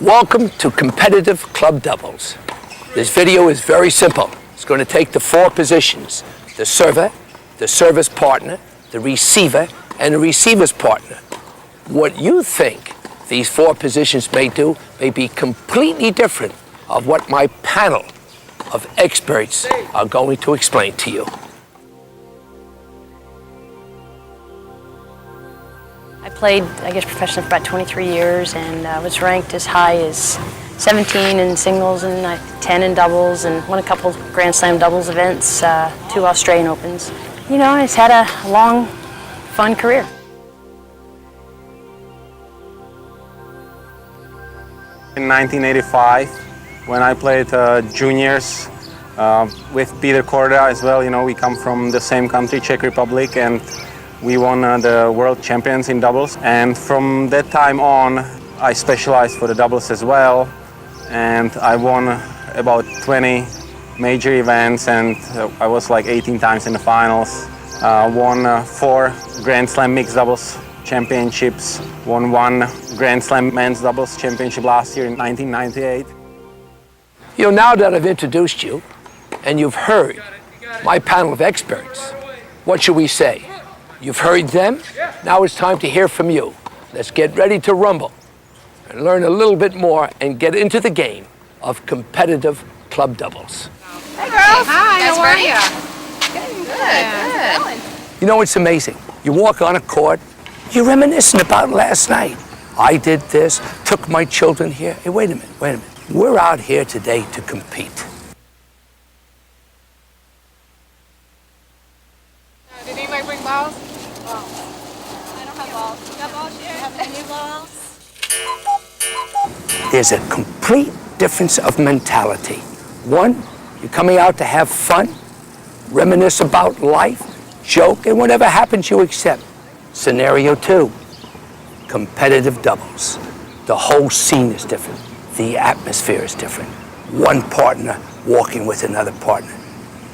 Welcome to competitive club doubles. This video is very simple. It's going to take the four positions: the server, the server's partner, the receiver, and the receiver's partner. What you think these four positions may do may be completely different of what my panel of experts are going to explain to you. I played, professionally for about 23 years and was ranked as high as 17 in singles and 10 in doubles, and won a couple Grand Slam doubles events, 2 Australian Opens. You know, it's had a long, fun career. In 1985, when I played juniors with Peter Korda as well, you know, we come from the same country, Czech Republic, and we won the world champions in doubles. And from that time on, I specialized for the doubles as well. And I won about 20 major events, and I was like 18 times in the finals. Won 4 Grand Slam mixed doubles championships, won 1 Grand Slam men's doubles championship last year in 1998. You know, now that I've introduced you and you've heard my panel of experts, what should we say? You've heard them, now it's time to hear from you. Let's get ready to rumble and learn a little bit more and get into the game of competitive club doubles. Hey girls! Hi, how are you? Good. You know, it's amazing. You walk on a court, you're reminiscing about last night. I did this, took my children here. Hey, wait a minute. We're out here today to compete. Did anybody bring balls? I don't have balls. You got balls here? Have any balls? There's a complete difference of mentality. One, you're coming out to have fun, reminisce about life, joke, and whatever happens, you accept. Scenario 2, competitive doubles. The whole scene is different. The atmosphere is different. One partner walking with another partner.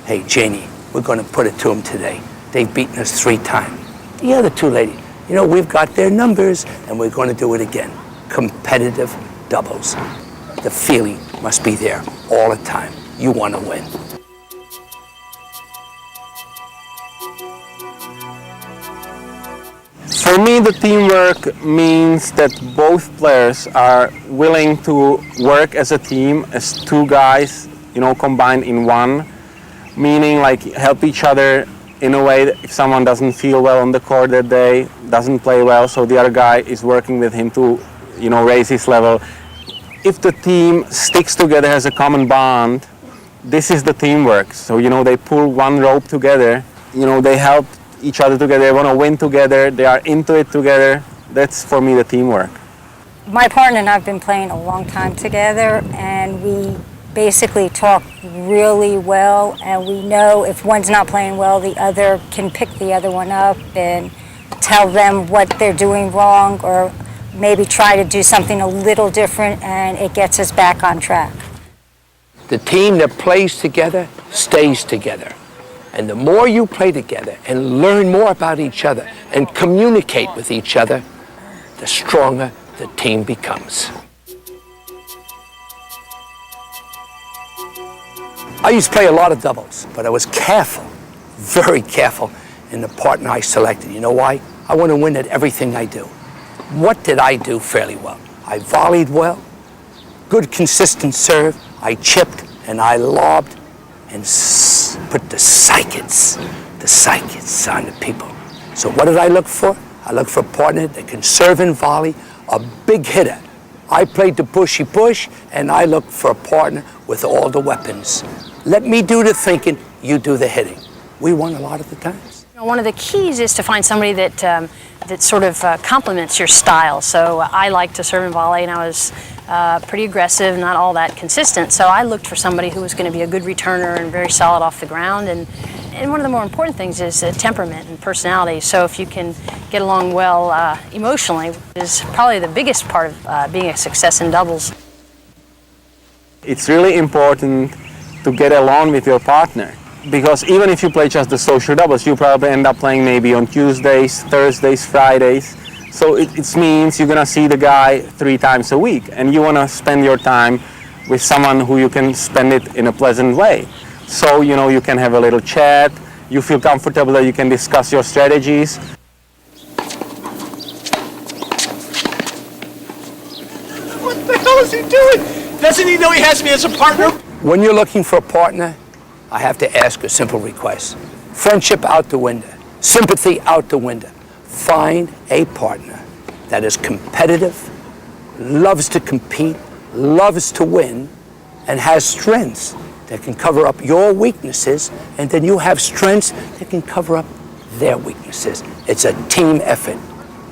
Hey, Janie, we're going to put it to them today. They've beaten us 3 times. The other 2 ladies, you know, we've got their numbers, and we're going to do it again. Competitive doubles. The feeling must be there all the time. You want to win. For me, the teamwork means that both players are willing to work as a team, as 2 guys, you know, combined in one, meaning like help each other in a way that if someone doesn't feel well on the court that day, doesn't play well, so the other guy is working with him to, you know, raise his level. If the team sticks together, has a common bond, this is the teamwork. So, you know, they pull one rope together, you know, they help each other together, they want to win together, they are into it together. That's for me the teamwork. My partner and I have been playing a long time together, and we basically talk really well, and we know if one's not playing well, the other can pick the other one up and tell them what they're doing wrong, or maybe try to do something a little different, and it gets us back on track. The team that plays together stays together. And the more you play together and learn more about each other and communicate with each other, the stronger the team becomes. I used to play a lot of doubles, but I was careful, very careful in the partner I selected. You know why? I want to win at everything I do. What did I do fairly well? I volleyed well, good consistent serve, I chipped and I lobbed, and put the psychics on the people. So what did I look for? I looked for a partner that can serve and volley, a big hitter. I played the pushy push, and I looked for a partner with all the weapons. Let me do the thinking, you do the hitting. We won a lot of the times. One of the keys is to find somebody that sort of complements your style. So I like to serve and volley, and I was pretty aggressive, not all that consistent. So I looked for somebody who was going to be a good returner and very solid off the ground. And one of the more important things is temperament and personality. So if you can get along well emotionally, is probably the biggest part of being a success in doubles. It's really important to get along with your partner. Because even if you play just the social doubles, you probably end up playing maybe on Tuesdays, Thursdays, Fridays. So it means you're gonna see the guy 3 times a week, and you wanna spend your time with someone who you can spend it in a pleasant way. So, you know, you can have a little chat, you feel comfortable that you can discuss your strategies. What the hell is he doing? Doesn't he know he has me as a partner? When you're looking for a partner, I have to ask a simple request. Friendship out the window. Sympathy out the window. Find a partner that is competitive, loves to compete, loves to win, and has strengths that can cover up your weaknesses, and then you have strengths that can cover up their weaknesses. It's a team effort.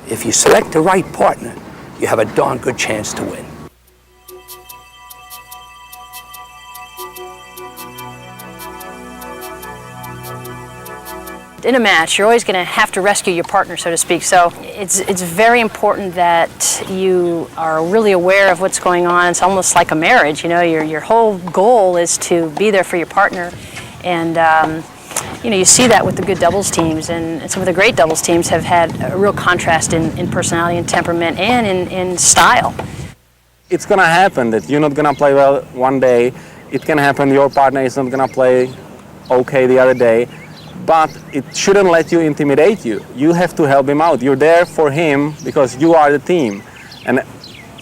If you select the right partner, you have a darn good chance to win. In a match, you're always going to have to rescue your partner, so to speak. So it's very important that you are really aware of what's going on. It's almost like a marriage, you know. Your whole goal is to be there for your partner, and you know, you see that with the good doubles teams, and some of the great doubles teams have had a real contrast in personality and temperament and in style. It's gonna happen that you're not gonna play well one day. It can happen your partner is not gonna play okay the other day. But it shouldn't let you intimidate you. You have to help him out. You're there for him because you are the team. And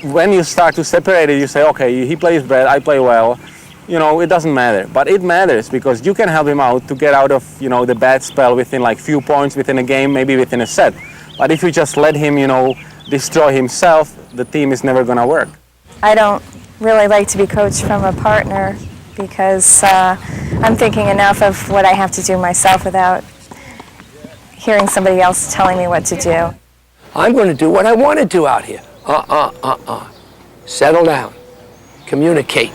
when you start to separate it, you say, okay, he plays bad, I play well. You know, it doesn't matter. But it matters because you can help him out to get out of, you know, the bad spell within like few points within a game, maybe within a set. But if you just let him, you know, destroy himself, the team is never gonna work. I don't really like to be coached from a partner because I'm thinking enough of what I have to do myself without hearing somebody else telling me what to do. I'm going to do what I want to do out here. Settle down. Communicate.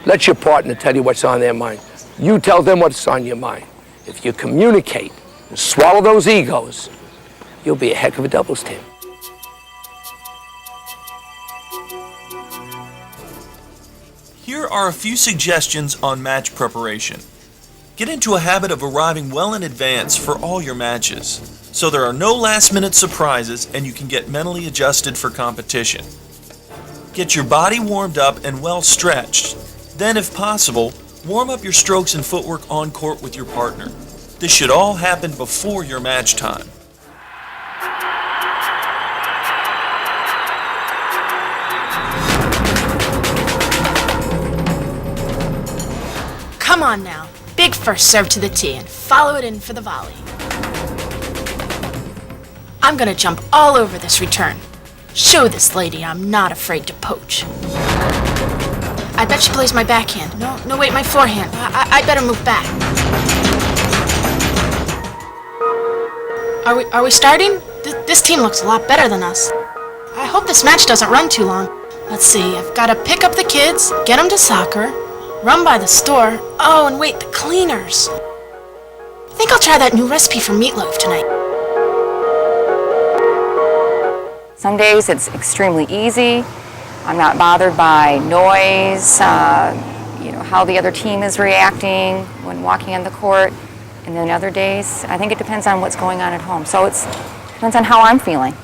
Let your partner tell you what's on their mind. You tell them what's on your mind. If you communicate and swallow those egos, you'll be a heck of a doubles team. Here are a few suggestions on match preparation. Get into a habit of arriving well in advance for all your matches, so there are no last-minute surprises and you can get mentally adjusted for competition. Get your body warmed up and well stretched. Then, if possible, warm up your strokes and footwork on court with your partner. This should all happen before your match time. Come on now. Big first serve to the tee and follow it in for the volley. I'm gonna jump all over this return. Show this lady I'm not afraid to poach. I bet she plays my backhand. No, wait, my forehand. I better move back. Are we starting? This team looks a lot better than us. I hope this match doesn't run too long. Let's see, I've got to pick up the kids, get them to soccer, run by the store. Oh, and wait, the cleaners. I think I'll try that new recipe for meatloaf tonight. Some days it's extremely easy. I'm not bothered by noise, you know, how the other team is reacting when walking on the court. And then other days, I think it depends on what's going on at home. So it depends on how I'm feeling.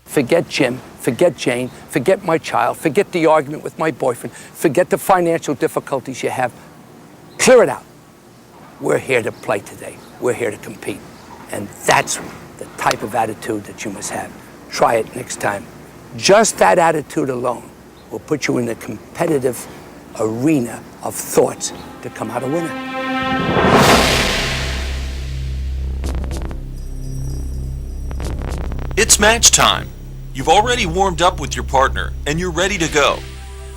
Forget Jim, forget Jane, forget my child, forget the argument with my boyfriend, forget the financial difficulties you have. Clear it out. We're here to play today. We're here to compete. And that's the type of attitude that you must have. Try it next time. Just that attitude alone will put you in a competitive arena of thoughts to come out a winner. It's match time. You've already warmed up with your partner and you're ready to go.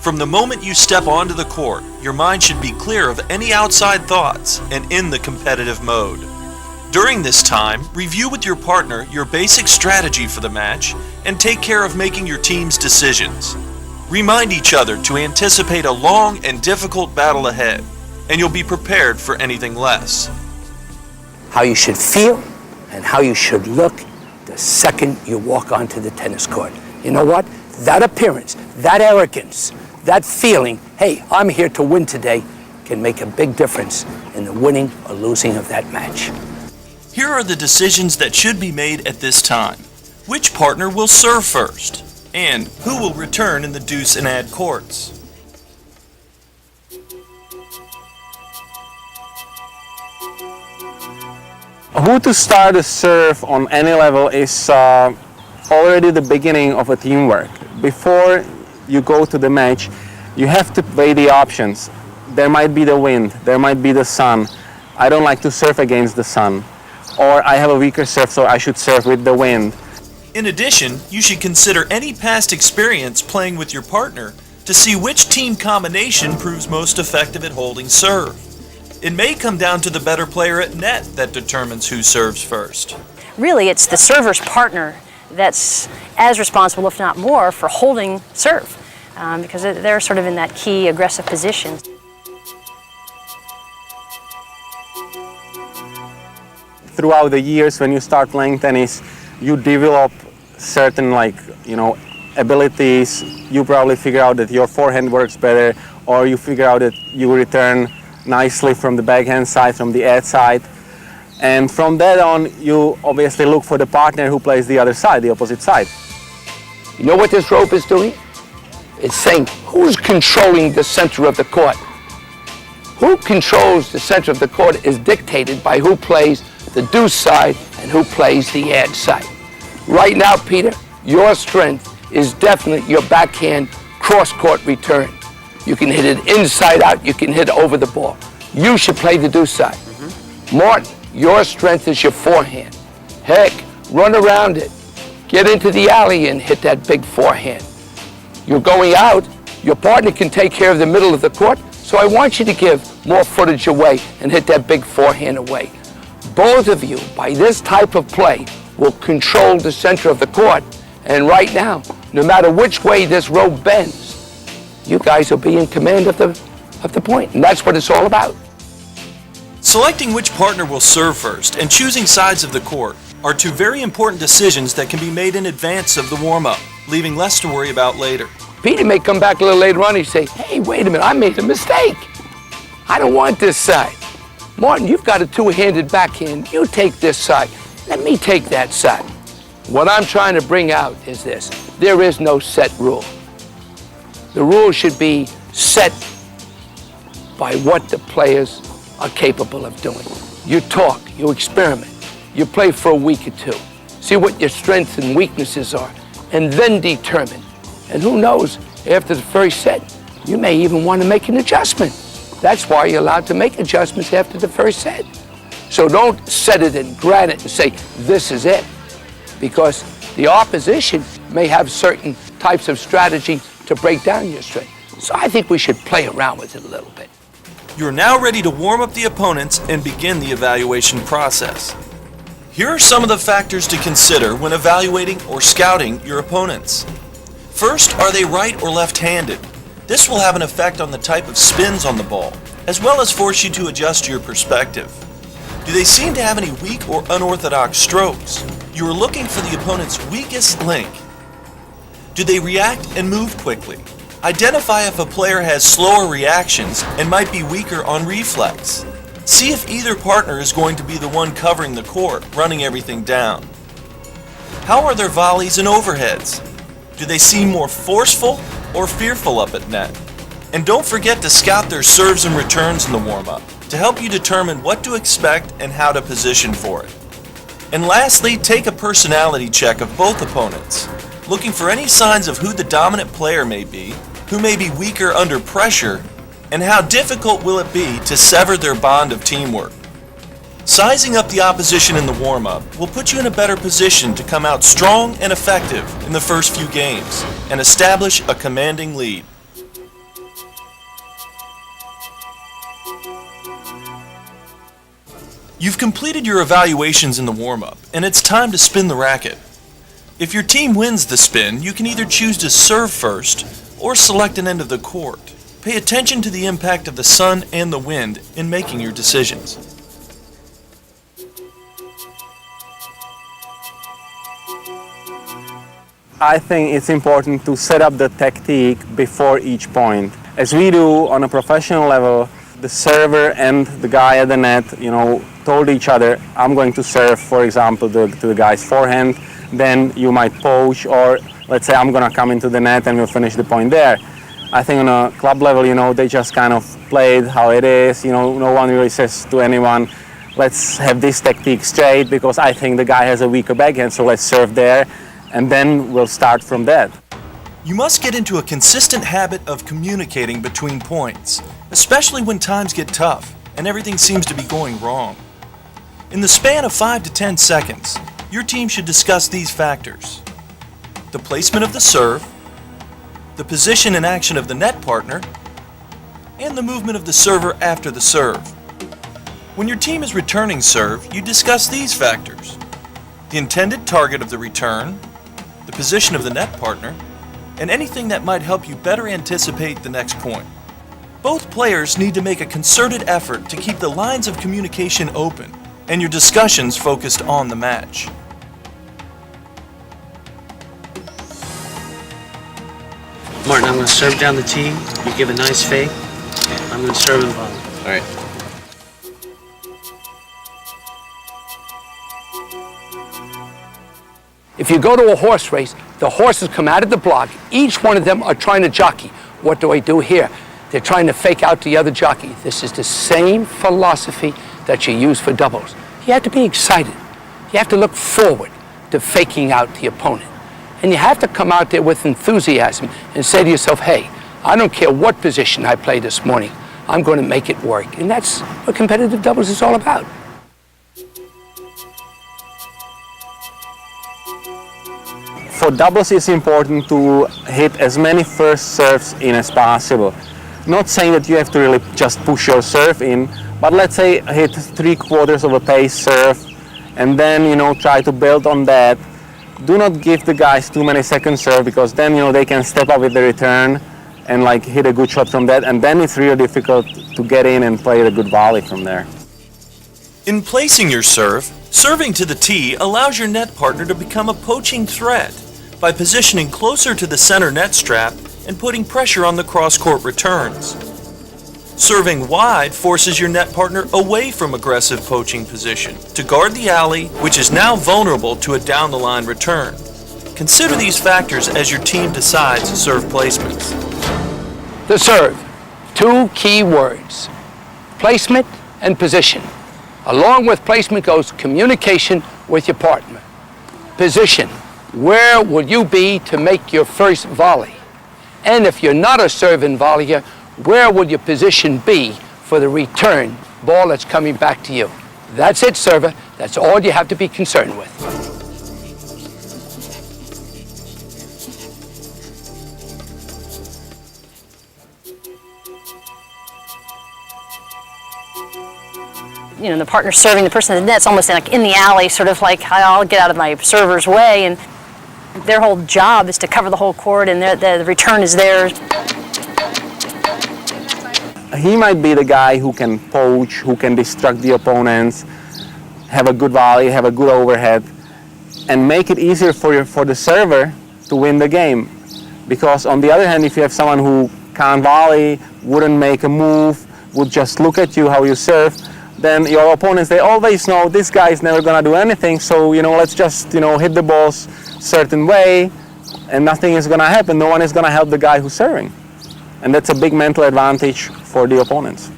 From the moment you step onto the court, your mind should be clear of any outside thoughts and in the competitive mode. During this time, review with your partner your basic strategy for the match and take care of making your team's decisions. Remind each other to anticipate a long and difficult battle ahead, and you'll be prepared for anything less. How you should feel and how you should look the second you walk onto the tennis court. You know what? That appearance, that arrogance, that feeling, hey, I'm here to win today, can make a big difference in the winning or losing of that match. Here are the decisions that should be made at this time. which partner will serve first, and who will return in the deuce and add courts. Who to start a serve on any level is already the beginning of a teamwork. Before you go to the match, you have to weigh the options. There might be the wind, there might be the sun. I don't like to serve against the sun. Or I have a weaker serve, so I should serve with the wind. In addition, you should consider any past experience playing with your partner to see which team combination proves most effective at holding serve. It may come down to the better player at net that determines who serves first. Really, it's the server's partner that's as responsible, if not more, for holding serve, because they're sort of in that key aggressive position. Throughout the years, when you start playing tennis, you develop certain abilities. You probably figure out that your forehand works better, or you figure out that you return nicely from the backhand side, from the edge side. And from that on, you obviously look for the partner who plays the other side, the opposite side. You know what this rope is doing? It's saying who's controlling the center of the court. Who controls the center of the court is dictated by who plays the deuce side and who plays the edge side. Right now, Peter, your strength is definitely your backhand cross-court return. You can hit it inside out, you can hit over the ball. You should play the deuce side. Martin, your strength is your forehand. Heck, run around it. Get into the alley and hit that big forehand. You're going out, your partner can take care of the middle of the court, so I want you to give more footage away and hit that big forehand away. Both of you, by this type of play, will control the center of the court. And right now, no matter which way this rope bends, you guys will be in command of the point, and that's what it's all about. Selecting which partner will serve first and choosing sides of the court are two very important decisions that can be made in advance of the warm-up, leaving less to worry about later. Peter may come back a little later on and say, hey, wait a minute, I made a mistake. I don't want this side. Martin, you've got a two-handed backhand. You take this side. Let me take that side. What I'm trying to bring out is this. There is no set rule. The rule should be set by what the players are capable of doing. You talk, you experiment, you play for a week or two, see what your strengths and weaknesses are, and then determine. And who knows, after the first set, you may even want to make an adjustment. That's why you're allowed to make adjustments after the first set. So don't set it in granite and say, this is it, because the opposition may have certain types of strategy to break down your strength. So I think we should play around with it a little bit. You're now ready to warm up the opponents and begin the evaluation process. Here are some of the factors to consider when evaluating or scouting your opponents. First, are they right or left-handed? This will have an effect on the type of spins on the ball, as well as force you to adjust your perspective. Do they seem to have any weak or unorthodox strokes? You are looking for the opponent's weakest link. Do they react and move quickly? Identify if a player has slower reactions and might be weaker on reflex. See if either partner is going to be the one covering the court, running everything down. How are their volleys and overheads? Do they seem more forceful or fearful up at net? And don't forget to scout their serves and returns in the warm-up to help you determine what to expect and how to position for it. And lastly, take a personality check of both opponents, looking for any signs of who the dominant player may be, who may be weaker under pressure, and how difficult will it be to sever their bond of teamwork. Sizing up the opposition in the warm-up will put you in a better position to come out strong and effective in the first few games and establish a commanding lead. You've completed your evaluations in the warm-up, and it's time to spin the racket. If your team wins the spin, you can either choose to serve first or select an end of the court. Pay attention to the impact of the sun and the wind in making your decisions. I think it's important to set up the tactic before each point. As we do on a professional level, the server and the guy at the net, told each other, I'm going to serve, for example, to the guy's forehand. then you might poach, or let's say I'm gonna come into the net and we'll finish the point there. I think on a club level, you know, they just kind of play it how it is. You know, no one really says to anyone, let's have this technique straight because I think the guy has a weaker backhand, so let's serve there, and then we'll start from that. You must get into a consistent habit of communicating between points, especially when times get tough and everything seems to be going wrong. In the span of 5 to 10 seconds, your team should discuss these factors: the placement of the serve, the position and action of the net partner, and the movement of the server after the serve. When your team is returning serve, you discuss these factors: the intended target of the return, the position of the net partner, and anything that might help you better anticipate the next point. Both players need to make a concerted effort to keep the lines of communication open and your discussions focused on the match. Martin, I'm going to serve down the tee. You give a nice fake. I'm going to serve and volley. All right. If you go to a horse race, the horses come out of the block. Each one of them are trying to jockey. What do I do here? They're trying to fake out the other jockey. This is the same philosophy that you use for doubles. You have to be excited. You have to look forward to faking out the opponent. And you have to come out there with enthusiasm and say to yourself, hey, I don't care what position I play this morning. I'm going to make it work. And that's what competitive doubles is all about. For doubles, it's important to hit as many first serves in as possible. Not saying that you have to really just push your serve in, but let's say hit 3/4 of a pace serve, and then, you know, try to build on that. Do not give the guys too many second serve, because then, you know, they can step up with the return and like hit a good shot from that, and then it's really difficult to get in and play a good volley from there. In placing your serve, serving to the tee allows your net partner to become a poaching threat by positioning closer to the center net strap and putting pressure on the cross-court returns. Serving wide forces your net partner away from aggressive poaching position to guard the alley, which is now vulnerable to a down-the-line return. Consider these factors as your team decides serve placements. The serve, 2 key words: placement and position. Along with placement goes communication with your partner. Position, where will you be to make your first volley? And if you're not a serve-in volleyer, where will your position be for the return ball that's coming back to you? That's it, server. That's all you have to be concerned with. You know, the partner serving the person in the net's almost like in the alley, sort of like I'll get out of my server's way, and their whole job is to cover the whole court, and the return is theirs. He might be the guy who can poach, who can distract the opponents, have a good volley, have a good overhead, and make it easier for the server to win the game. Because on the other hand, if you have someone who can't volley, wouldn't make a move, would just look at you how you serve, then your opponents, they always know this guy is never gonna do anything, so, you know, let's just, you know, hit the balls certain way and nothing is gonna happen. No one is gonna help the guy who's serving. And that's a big mental advantage for the opponents.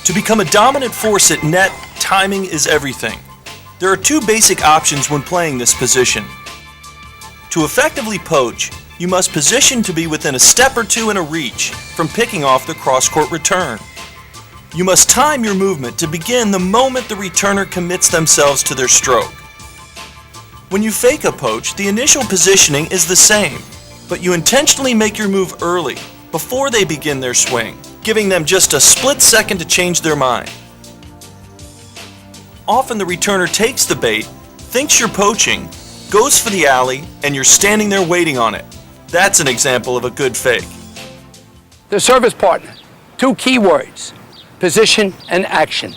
To become a dominant force at net, timing is everything. There are 2 basic options when playing this position. To effectively poach, you must position to be within a step or 2 in a reach from picking off the cross-court return. You must time your movement to begin the moment the returner commits themselves to their stroke. When you fake a poach, the initial positioning is the same, but you intentionally make your move early, before they begin their swing, giving them just a split second to change their mind. Often the returner takes the bait, thinks you're poaching, goes for the alley, and you're standing there waiting on it. That's an example of a good fake. The service partner, 2 key words: position and action.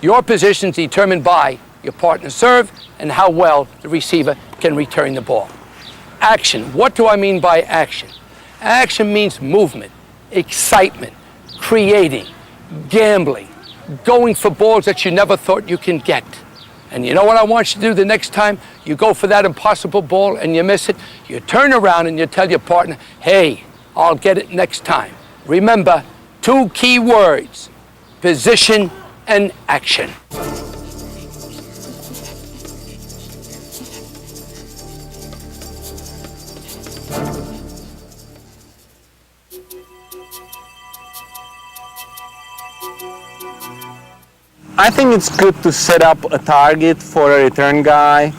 Your position is determined by your partner's serve and how well the receiver can return the ball. Action, what do I mean by action? Action means movement. excitement, creating, gambling, going for balls that you never thought you can get. And you know what I want you to do the next time you go for that impossible ball and you miss it? You turn around and you tell your partner, hey, I'll get it next time. Remember, 2 key words, position and action. I think it's good to set up a target for a return guy.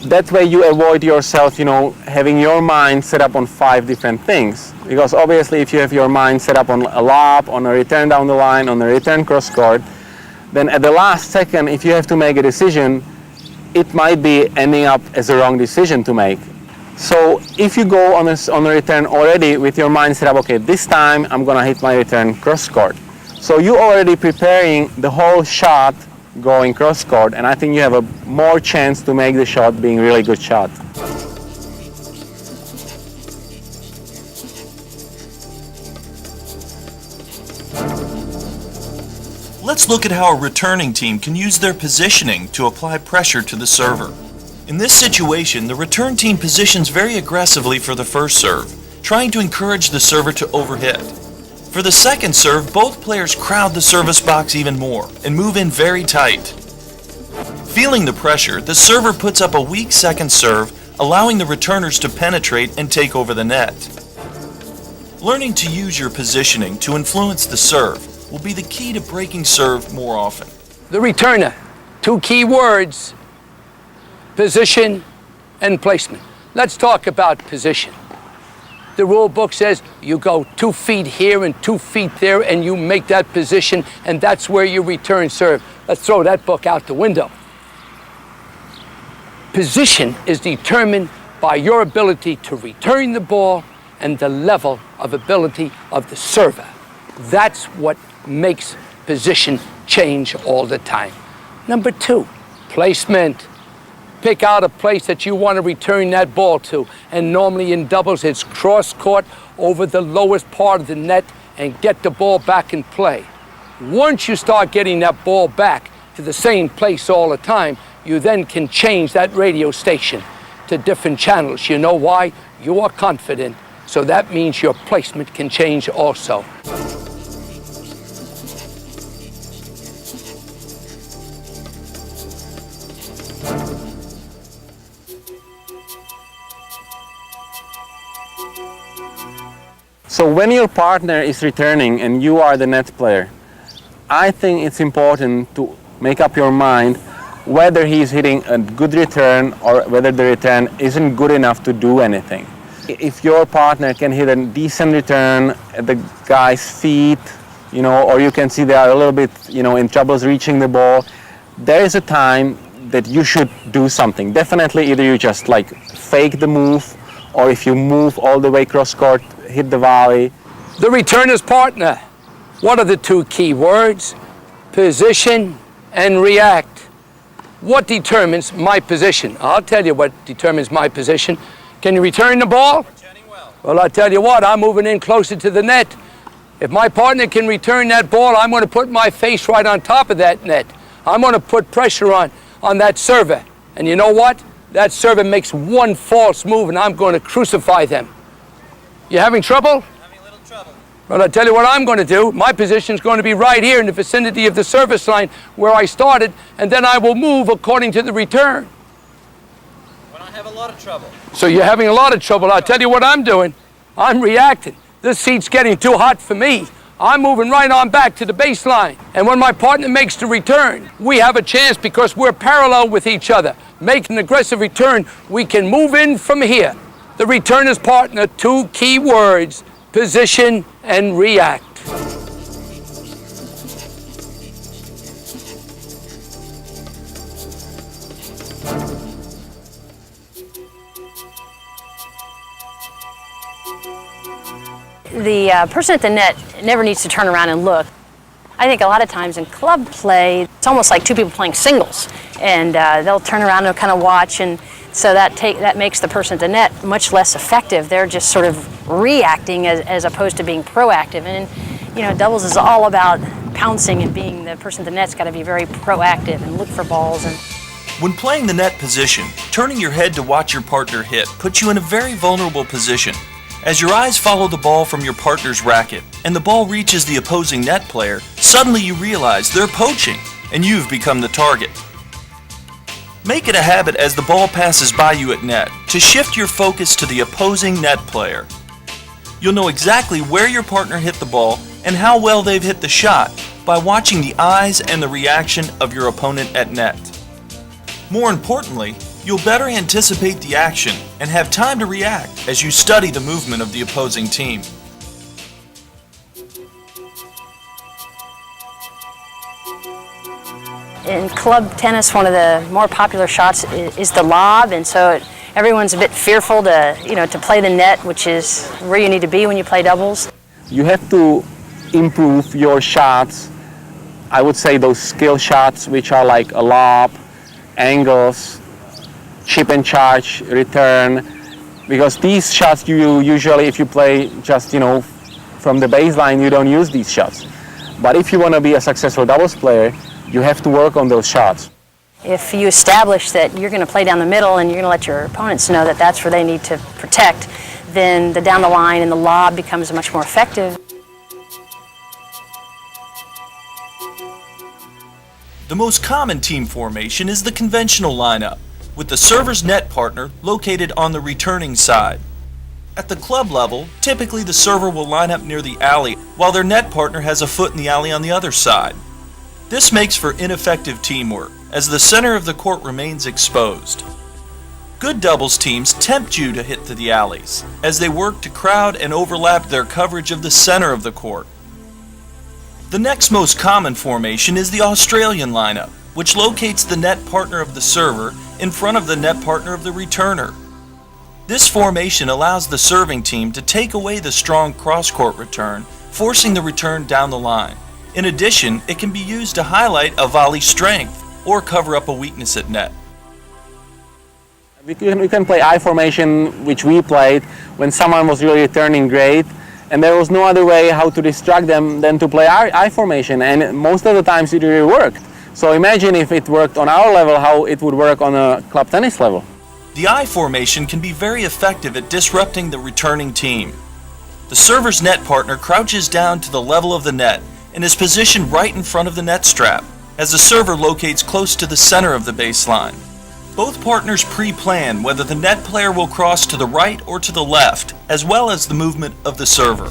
That way you avoid yourself, having your mind set up on 5 different things. Because obviously if you have your mind set up on a lob, on a return down the line, on a return cross court, then at the last second, if you have to make a decision, it might be ending up as a wrong decision to make. So if you go on a return already with your mind set up, okay, this time I'm gonna hit my return cross court. So you're already preparing the whole shot going cross court, and I think you have a more chance to make the shot being a really good shot. Let's look at how a returning team can use their positioning to apply pressure to the server. In this situation, the return team positions very aggressively for the first serve, trying to encourage the server to overhit. For the second serve, both players crowd the service box even more and move in very tight. Feeling the pressure, the server puts up a weak second serve, allowing the returners to penetrate and take over the net. Learning to use your positioning to influence the serve will be the key to breaking serve more often. The returner, 2 key words, position and placement. Let's talk about position. The rule book says you go 2 feet here and 2 feet there and you make that position, and that's where you return serve. Let's throw that book out the window. Position is determined by your ability to return the ball and the level of ability of the server. That's what makes position change all the time. Number 2, placement. Pick out a place that you want to return that ball to. And normally in doubles, it's cross court over the lowest part of the net and get the ball back in play. Once you start getting that ball back to the same place all the time, you then can change that radio station to different channels. You know why? You are confident, so that means your placement can change also. So when your partner is returning and you are the net player, I think it's important to make up your mind whether he's hitting a good return or whether the return isn't good enough to do anything. If your partner can hit a decent return at the guy's feet, or you can see they are a little bit, in troubles reaching the ball, there is a time that you should do something. Definitely either you just fake the move, or if you move all the way cross court, hit the volley. The returner's partner. What are the 2 key words? Position and react. What determines my position? I'll tell you what determines my position. Can you return the ball? Well, I'll tell you what, I'm moving in closer to the net. If my partner can return that ball, I'm going to put my face right on top of that net. I'm going to put pressure on that server. And you know what? That server makes 1 false move and I'm going to crucify them. You having trouble? Having a little trouble. Well, I'll tell you what I'm going to do. My position is going to be right here in the vicinity of the service line where I started, and then I will move according to the return. When I have a lot of trouble. So you're having a lot of trouble. I'll tell you what I'm doing. I'm reacting. This seat's getting too hot for me. I'm moving right on back to the baseline. And when my partner makes the return, we have a chance because we're parallel with each other. Make an aggressive return, we can move in from here. The returner's partner, 2 key words, position and react. The person at the net never needs to turn around and look. I think a lot of times in club play, it's almost like two people playing singles, and they'll turn around and kind of watch, and so that makes the person at the net much less effective. They're just sort of reacting as opposed to being proactive. And you know, doubles is all about pouncing, and being the person at the net's got to be very proactive and look for balls. And when playing the net position, turning your head to watch your partner hit puts you in a very vulnerable position. As your eyes follow the ball from your partner's racket and the ball reaches the opposing net player, suddenly you realize they're poaching and you've become the target. Make it a habit as the ball passes by you at net to shift your focus to the opposing net player. You'll know exactly where your partner hit the ball and how well they've hit the shot by watching the eyes and the reaction of your opponent at net. More importantly, you'll better anticipate the action and have time to react as you study the movement of the opposing team. in club tennis, one of the more popular shots is the lob, and so everyone's a bit fearful to play the net, which is where you need to be when you play doubles. You have to improve your shots. I would say those skill shots, which are like a lob, angles, chip and charge, return, because these shots you usually, if you play just from the baseline, you don't use these shots. But if you want to be a successful doubles player, you have to work on those shots. If you establish that you're going to play down the middle and you're going to let your opponents know that that's where they need to protect, then the down the line and the lob becomes much more effective. The most common team formation is the conventional lineup, with the server's net partner located on the returning side. At the club level, typically the server will line up near the alley, while their net partner has a foot in the alley on the other side. This makes for ineffective teamwork, as the center of the court remains exposed. Good doubles teams tempt you to hit to the alleys, as they work to crowd and overlap their coverage of the center of the court. The next most common formation is the Australian lineup, which locates the net partner of the server in front of the net partner of the returner. This formation allows the serving team to take away the strong cross-court return, forcing the return down the line. In addition, it can be used to highlight a volley strength or cover up a weakness at net. We can play I formation, which we played when someone was really returning great, and there was no other way how to distract them than to play I formation, and most of the times it really worked. So imagine if it worked on our level, how it would work on a club tennis level. The I formation can be very effective at disrupting the returning team. The server's net partner crouches down to the level of the net and is positioned right in front of the net strap, as the server locates close to the center of the baseline. Both partners pre-plan whether the net player will cross to the right or to the left, as well as the movement of the server.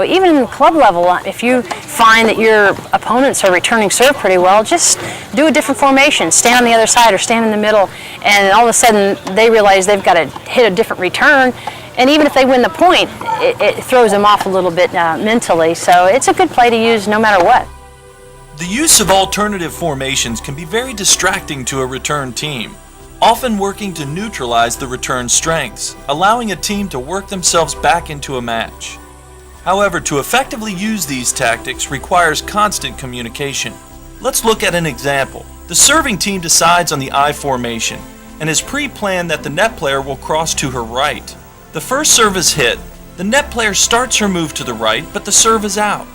Even in the club level, if you find that your opponents are returning serve pretty well, just do a different formation. Stand on the other side or stand in the middle, and all of a sudden they realize they've got to hit a different return. And even if they win the point, it throws them off a little bit mentally. So it's a good play to use no matter what. The use of alternative formations can be very distracting to a return team, often working to neutralize the return strengths, allowing a team to work themselves back into a match. However, to effectively use these tactics requires constant communication. Let's look at an example. The serving team decides on the I formation and has pre-planned that the net player will cross to her right. The first serve is hit. The net player starts her move to the right, but the serve is out.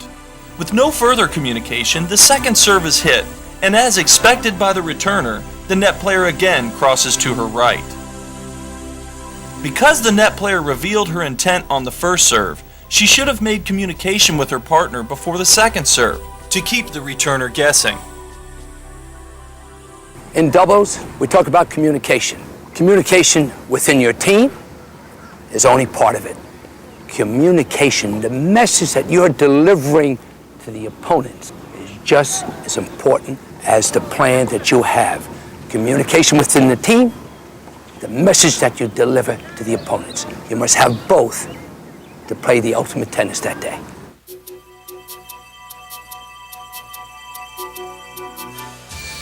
With no further communication, the second serve is hit, and as expected by the returner, the net player again crosses to her right. Because the net player revealed her intent on the first serve, she should have made communication with her partner before the second serve to keep the returner guessing. In doubles, we talk about communication. Communication within your team is only part of it. Communication, the message that you're delivering to the opponents, is just as important as the plan that you have. Communication within the team, the message that you deliver to the opponents. You must have both to play the ultimate tennis that day.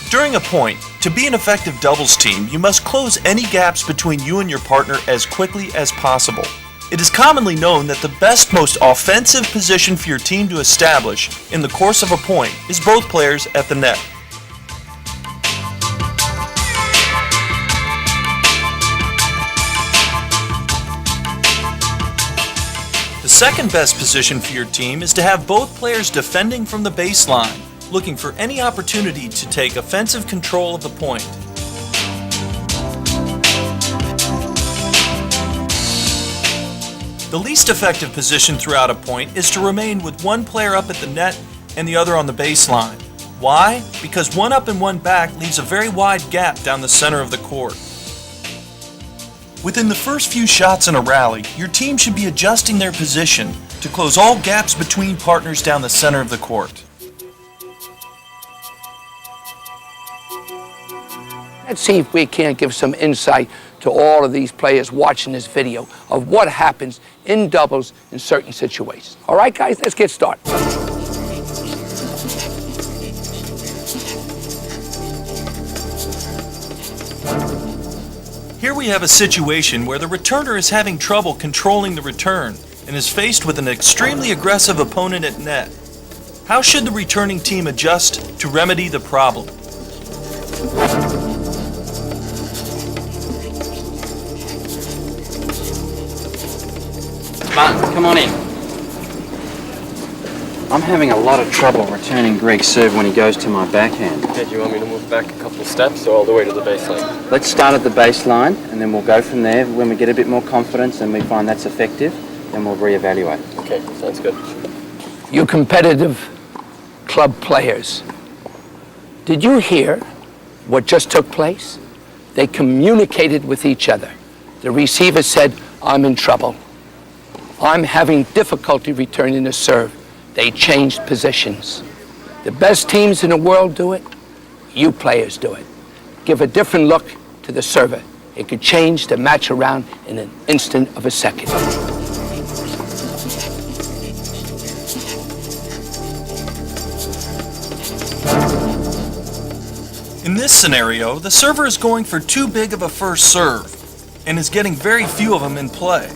During a point, to be an effective doubles team, you must close any gaps between you and your partner as quickly as possible. It is commonly known that the best, most offensive position for your team to establish in the course of a point is both players at the net. The second best position for your team is to have both players defending from the baseline, looking for any opportunity to take offensive control of the point. The least effective position throughout a point is to remain with one player up at the net and the other on the baseline. Why? Because one up and one back leaves a very wide gap down the center of the court. Within the first few shots in a rally, your team should be adjusting their position to close all gaps between partners down the center of the court. Let's see if we can't give some insight to all of these players watching this video of what happens in doubles in certain situations. All right, guys, let's get started. Here we have a situation where the returner is having trouble controlling the return and is faced with an extremely aggressive opponent at net. How should the returning team adjust to remedy the problem? Martin, come on in. I'm having a lot of trouble returning Greg's serve when he goes to my backhand. Okay, do you want me to move back a couple steps or all the way to the baseline? Let's start at the baseline and then we'll go from there. When we get a bit more confidence and we find that's effective, then we'll reevaluate. Okay, sounds good. You competitive club players, did you hear what just took place? They communicated with each other. The receiver said, "I'm in trouble. I'm having difficulty returning the serve." They changed positions. The best teams in the world do it. You players do it. Give a different look to the server. It could change the match around in an instant of a second. In this scenario, the server is going for too big of a first serve and is getting very few of them in play.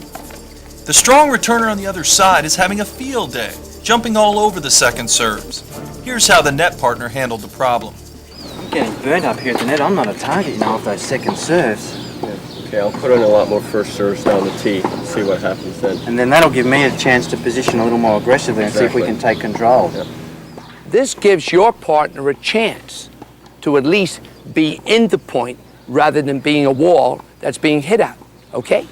The strong returner on the other side is having a field day, jumping all over the second serves. Here's how the net partner handled the problem. I'm getting burnt up here at the net. I'm not a target, you know, of those second serves. Okay, I'll put in a lot more first serves down the tee and see what happens then. And then that'll give me a chance to position a little more aggressively and see if we can take control. Yep. This gives your partner a chance to at least be in the point rather than being a wall that's being hit at, okay?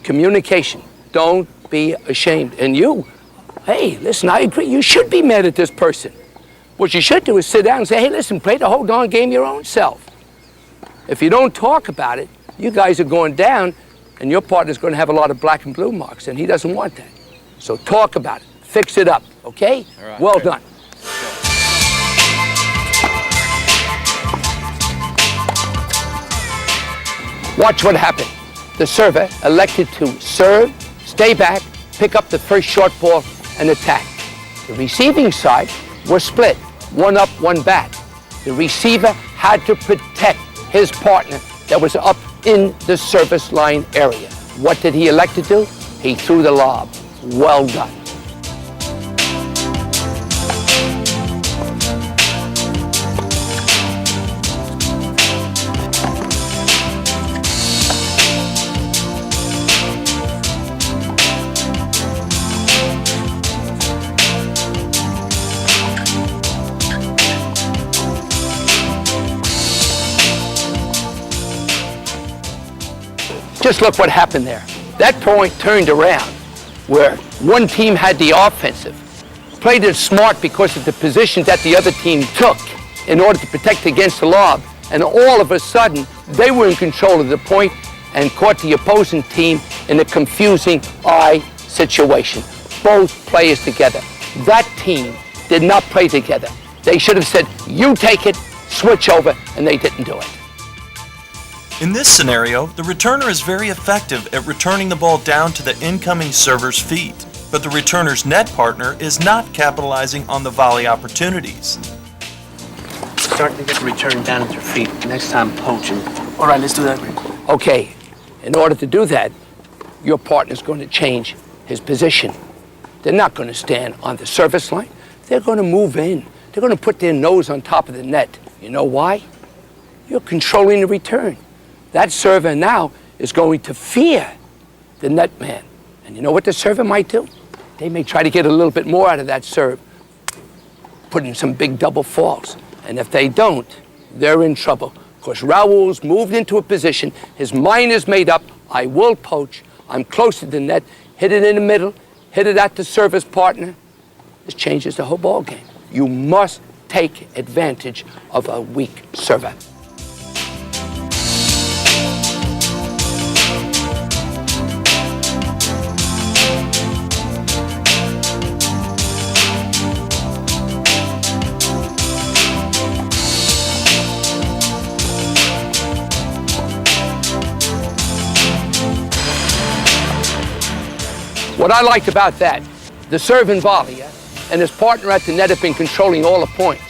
Communication. Don't be ashamed. And you, hey, listen, I agree. You should be mad at this person. What you should do is sit down and say, hey, listen, play the whole darn game your own self. If you don't talk about it, you guys are going down and your partner's going to have a lot of black and blue marks, and he doesn't want that. So talk about it. Fix it up, okay? All right, well great. done. Watch what happened. The server elected to serve, stay back, pick up the first short ball, and attack. The receiving side was split, one up, one back. The receiver had to protect his partner that was up in the service line area. What did he elect to do? He threw the lob. Well done. Just look what happened there. That point turned around where one team had the offensive, played it smart because of the position that the other team took in order to protect against the lob, and all of a sudden they were in control of the point and caught the opposing team in a confusing eye situation. Both players together. That team did not play together. They should have said, you take it, switch over, and they didn't do it. In this scenario, the returner is very effective at returning the ball down to the incoming server's feet, but the returner's net partner is not capitalizing on the volley opportunities. Starting to get the return down at your feet. Next time, poach him. All right, let's do that. Okay, in order to do that, your partner's going to change his position. They're not going to stand on the service line. They're going to move in. They're going to put their nose on top of the net. You know why? You're controlling the return. That server now is going to fear the net man. And you know what the server might do? They may try to get a little bit more out of that serve, put in some big double faults. And if they don't, they're in trouble. Because Raul's moved into a position, his mind is made up, I will poach, I'm close to the net, hit it in the middle, hit it at the service partner. This changes the whole ball game. You must take advantage of a weak server. What I liked about that, the serve and volley, and his partner at the net have been controlling all the points.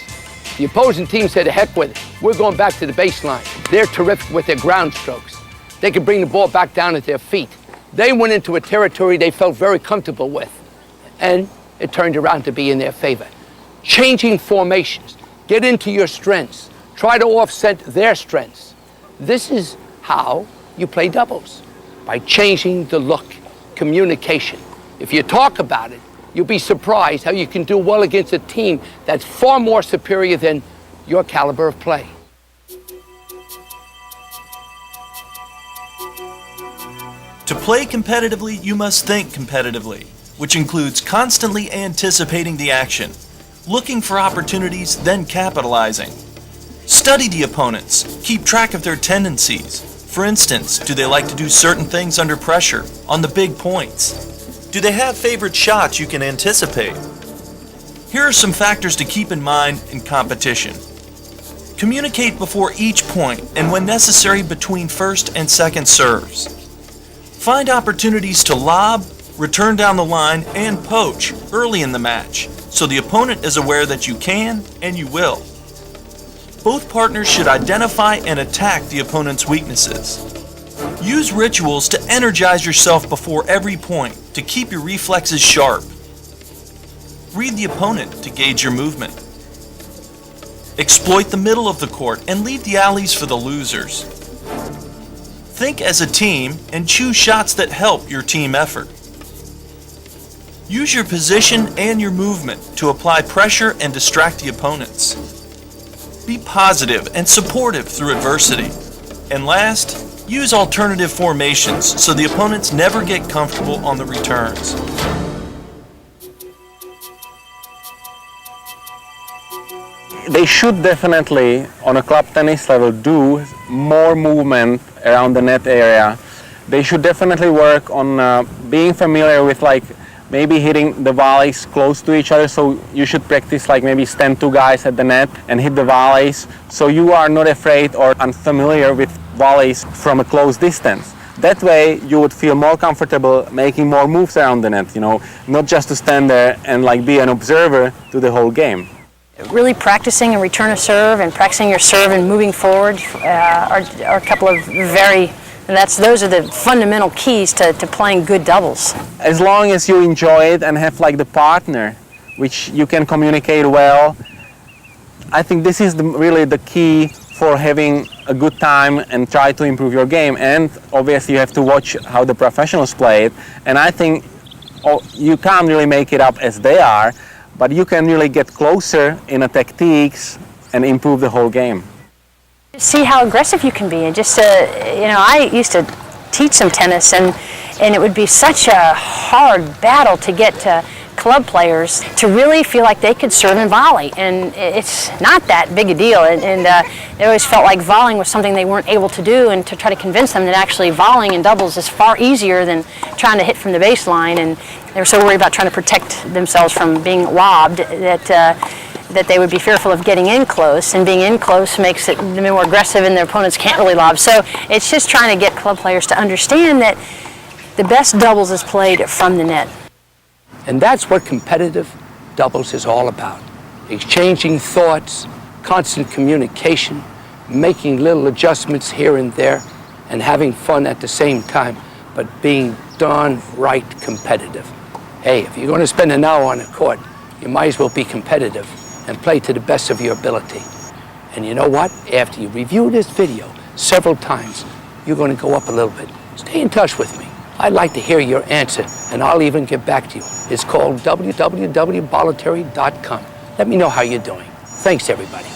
The opposing team said, to heck with it. We're going back to the baseline. They're terrific with their ground strokes. They can bring the ball back down at their feet. They went into a territory they felt very comfortable with, and it turned around to be in their favor. Changing formations, get into your strengths, try to offset their strengths. This is how you play doubles, by changing the look, communication. If you talk about it, you'll be surprised how you can do well against a team that's far more superior than your caliber of play. To play competitively, you must think competitively, which includes constantly anticipating the action, looking for opportunities, then capitalizing. Study the opponents, keep track of their tendencies. For instance, do they like to do certain things under pressure, on the big points? Do they have favorite shots you can anticipate? Here are some factors to keep in mind in competition. Communicate before each point and when necessary between first and second serves. Find opportunities to lob, return down the line, and poach early in the match, so the opponent is aware that you can and you will. Both partners should identify and attack the opponent's weaknesses. Use rituals to energize yourself before every point to keep your reflexes sharp. Read the opponent to gauge your movement. Exploit the middle of the court and leave the alleys for the losers. Think as a team and choose shots that help your team effort. Use your position and your movement to apply pressure and distract the opponents. Be positive and supportive through adversity. And last, use alternative formations so the opponents never get comfortable on the returns. They should definitely, on a club tennis level, do more movement around the net area. They should definitely work on being familiar with maybe hitting the volleys close to each other, so you should practice maybe stand two guys at the net and hit the volleys, so you are not afraid or unfamiliar with volleys from a close distance. That way you would feel more comfortable making more moves around the net, not just to stand there and be an observer to the whole game. Really practicing a return of serve and practicing your serve and moving forward are a couple of those are the fundamental keys to playing good doubles. As long as you enjoy it and have the partner which you can communicate well, I think this is really the key for having a good time and try to improve your game. And obviously you have to watch how the professionals play it, and I think you can't really make it up as they are, but you can really get closer in the tactics and improve the whole game. See how aggressive you can be, and just I used to teach some tennis, and it would be such a hard battle to get to club players to really feel like they could serve and volley, and it's not that big a deal, and they always felt like volleying was something they weren't able to do, and to try to convince them that actually volleying in doubles is far easier than trying to hit from the baseline, and they were so worried about trying to protect themselves from being lobbed that they would be fearful of getting in close, and being in close makes it more aggressive and their opponents can't really lob. So it's just trying to get club players to understand that the best doubles is played from the net. And that's what competitive doubles is all about. Exchanging thoughts, constant communication, making little adjustments here and there, and having fun at the same time, but being darn right competitive. Hey, if you're going to spend an hour on the court, you might as well be competitive and play to the best of your ability. And you know what? After you review this video several times, you're going to go up a little bit. Stay in touch with me. I'd like to hear your answer, and I'll even get back to you. It's called www.bollettieri.com. Let me know how you're doing. Thanks, everybody.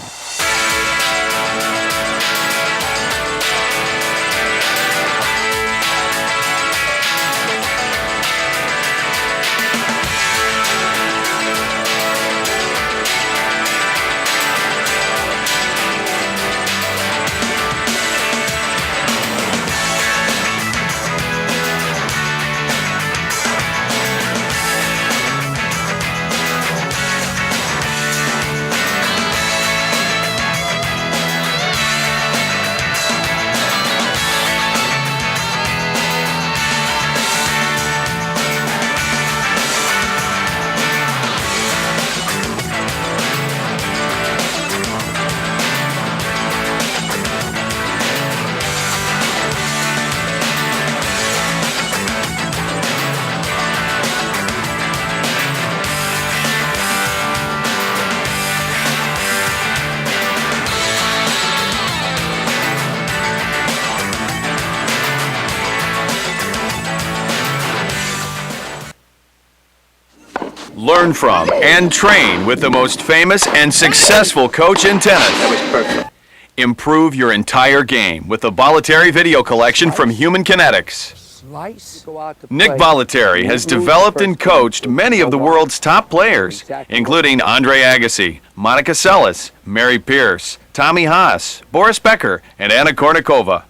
Learn from and train with the most famous and successful coach in tennis. That was perfect. Improve your entire game with the Bollettieri video collection from Human Kinetics. Slice. Nick Bollettieri has developed and coached many of the world's top players, including Andre Agassi, Monica Seles, Mary Pierce, Tommy Haas, Boris Becker, and Anna Kournikova.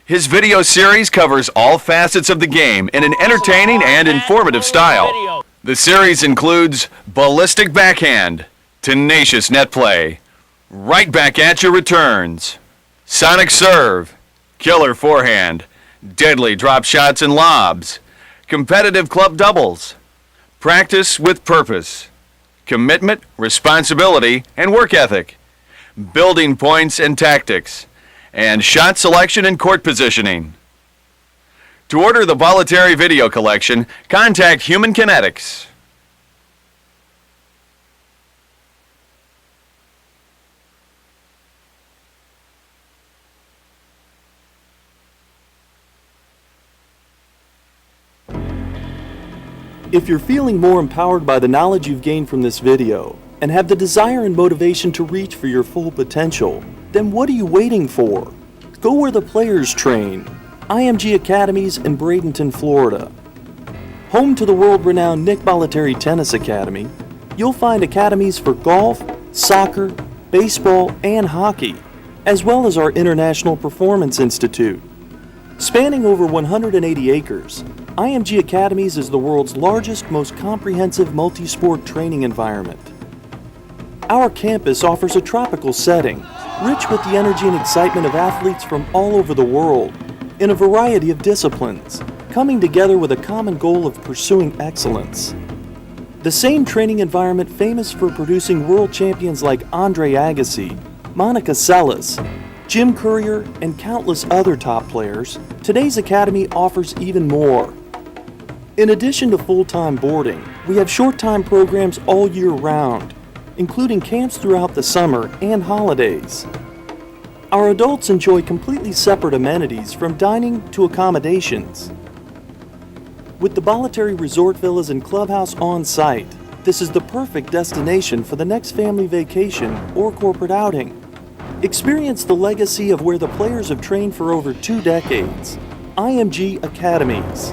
His video series covers all facets of the game in an entertaining and informative style. The series includes ballistic backhand, tenacious net play, right back at your returns, sonic serve, killer forehand, deadly drop shots and lobs, competitive club doubles, practice with purpose, commitment, responsibility, and work ethic, building points and tactics, and shot selection and court positioning. To order the Bollettieri video collection, contact Human Kinetics. If you're feeling more empowered by the knowledge you've gained from this video and have the desire and motivation to reach for your full potential, then what are you waiting for? Go where the players train. IMG Academies in Bradenton, Florida. Home to the world-renowned Nick Bollettieri Tennis Academy, you'll find academies for golf, soccer, baseball, and hockey, as well as our International Performance Institute. Spanning over 180 acres, IMG Academies is the world's largest, most comprehensive multi-sport training environment. Our campus offers a tropical setting, rich with the energy and excitement of athletes from all over the world, in a variety of disciplines, coming together with a common goal of pursuing excellence. The same training environment famous for producing world champions like Andre Agassi, Monica Seles, Jim Courier, and countless other top players, today's academy offers even more. In addition to full-time boarding, we have short-time programs all year round, including camps throughout the summer and holidays. Our adults enjoy completely separate amenities from dining to accommodations. With the Bollettieri Resort Villas and Clubhouse on site, this is the perfect destination for the next family vacation or corporate outing. Experience the legacy of where the players have trained for over 2 decades. IMG Academies.